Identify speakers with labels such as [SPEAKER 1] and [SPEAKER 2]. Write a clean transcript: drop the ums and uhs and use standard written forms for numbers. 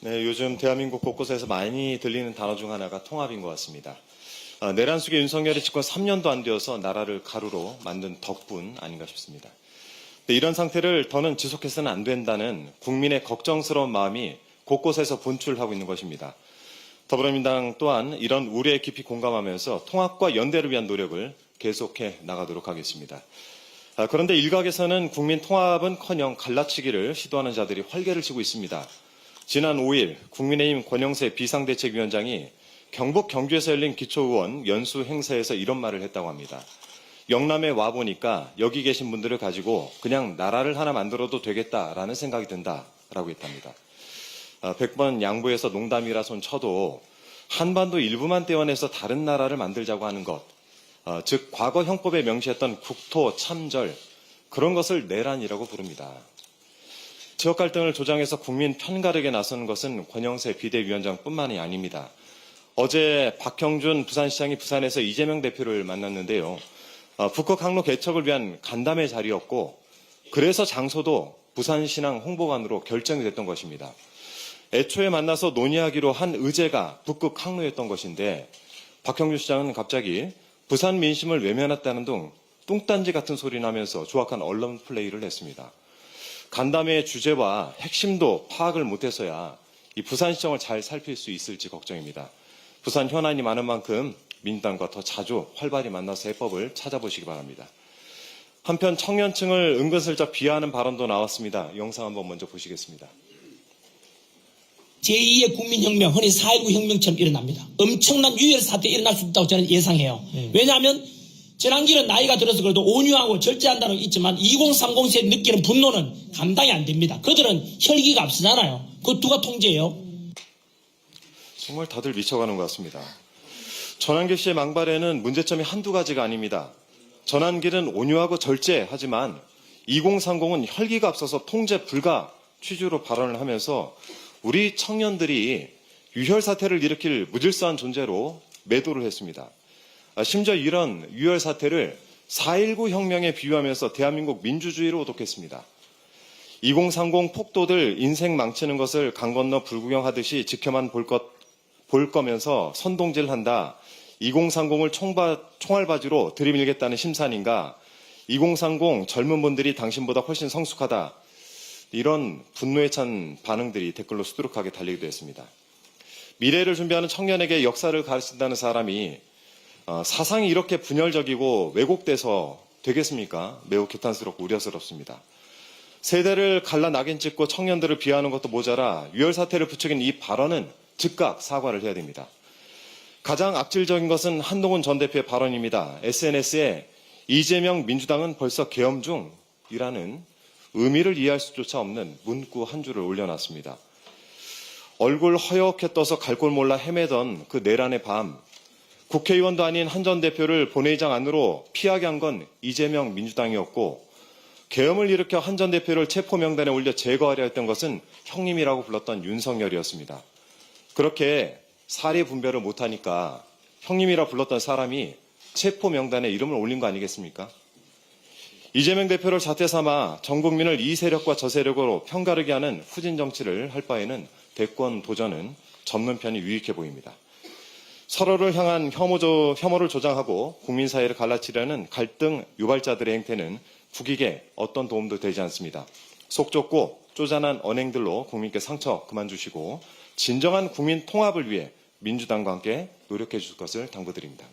[SPEAKER 1] 네, 요즘 대한민국 곳곳에서 많이 들리는 단어 중 하나가 통합인 것 같습니다. 내란 속에 윤석열이 집권 3년도 안 되어서 나라를 가루로 만든 덕분 아닌가 싶습니다. 이런 상태를 더는 지속해서는 안 된다는 국민의 걱정스러운 마음이 곳곳에서 분출하고 있는 것입니다. 더불어민주당 또한 이런 우려에 깊이 공감하면서 통합과 연대를 위한 노력을 계속해 나가도록 하겠습니다. 그런데 일각에서는 국민 통합은커녕 갈라치기를 시도하는 자들이 활개를 치고 있습니다. 지난 5일 국민의힘 권영세 비상대책위원장이 경북 경주에서 열린 기초의원 연수 행사에서 이런 말을 했다고 합니다. 영남에 와보니까 여기 계신 분들을 가지고 그냥 나라를 하나 만들어도 되겠다라는 생각이 든다라고 했답니다. 100번 양보해서 농담이라 손 쳐도 한반도 일부만 떼어내서 다른 나라를 만들자고 하는 것, 즉 과거 형법에 명시했던 국토 참절, 그런 것을 내란이라고 부릅니다. 지역 갈등을 조장해서 국민 편가르게 나서는 것은 권영세 비대위원장뿐만이 아닙니다. 어제 박형준 부산시장이 부산에서 이재명 대표를 만났는데요. 북극 항로 개척을 위한 간담회 자리였고 그래서 장소도 부산신항 홍보관으로 결정이 됐던 것입니다. 애초에 만나서 논의하기로 한 의제가 북극 항로였던 것인데 박형준 시장은 갑자기 부산 민심을 외면했다는 등 뚱딴지 같은 소리 나면서 조악한 언론 플레이를 했습니다. 간담회의 주제와 핵심도 파악을 못해서야 이 부산시정을 잘 살필 수 있을지 걱정입니다. 부산 현안이 많은 만큼 민주당과 더 자주 활발히 만나서 해법을 찾아보시기 바랍니다. 한편 청년층을 은근슬쩍 비하하는 발언도 나왔습니다. 영상 한번 먼저 보시겠습니다.
[SPEAKER 2] 제2의 국민혁명, 흔히 4.19 혁명처럼 일어납니다. 엄청난 유혈 사태 일어날 수 있다고 저는 예상해요. 왜냐하면 전환기는 나이가 들어서 그래도 온유하고 절제한다는 게 있지만 2030세에 느끼는 분노는 감당이 안 됩니다. 그들은 혈기가 앞서잖아요. 그거 누가 통제해요?
[SPEAKER 1] 정말 다들 미쳐가는 것 같습니다. 전환기 씨의 망발에는 문제점이 한두 가지가 아닙니다. 전환기는 온유하고 절제하지만 2030은 혈기가 앞서서 통제 불가 취지로 발언을 하면서 우리 청년들이 유혈 사태를 일으킬 무질서한 존재로 매도를 했습니다. 심지어 이런 유혈 사태를 4.19 혁명에 비유하면서 대한민국 민주주의로 오독했습니다. 2030 폭도들 인생 망치는 것을 강 건너 불구경하듯이 지켜만 볼 거면서 선동질을 한다. 2030을 총알바지로 들이밀겠다는 심산인가. 2030 젊은 분들이 당신보다 훨씬 성숙하다. 이런 분노에 찬 반응들이 댓글로 수두룩하게 달리기도 했습니다. 미래를 준비하는 청년에게 역사를 가르친다는 사람이 사상이 이렇게 분열적이고 왜곡돼서 되겠습니까? 매우 규탄스럽고 우려스럽습니다. 세대를 갈라 낙인 찍고 청년들을 비하하는 것도 모자라 유혈 사태를 부추긴 이 발언은 즉각 사과를 해야 됩니다. 가장 악질적인 것은 한동훈 전 대표의 발언입니다. SNS에 이재명 민주당은 벌써 계엄 중이라는 의미를 이해할 수조차 없는 문구 한 줄을 올려놨습니다. 얼굴 허옇게 떠서 갈 곳 몰라 헤매던 그 내란의 밤, 국회의원도 아닌 한 전 대표를 본회의장 안으로 피하게 한 건 이재명 민주당이었고 계엄을 일으켜 한 전 대표를 체포명단에 올려 제거하려 했던 것은 형님이라고 불렀던 윤석열이었습니다. 그렇게 사리 분별을 못하니까 형님이라 불렀던 사람이 체포명단에 이름을 올린 거 아니겠습니까? 이재명 대표를 잣대 삼아 전 국민을 이 세력과 저 세력으로 편가르게 하는 후진 정치를 할 바에는 대권 도전은 접는 편이 유익해 보입니다. 서로를 향한 혐오를 조장하고 국민 사회를 갈라치려는 갈등 유발자들의 행태는 국익에 어떤 도움도 되지 않습니다. 속 좁고 쪼잔한 언행들로 국민께 상처 그만 주시고 진정한 국민 통합을 위해 민주당과 함께 노력해 주실 것을 당부드립니다.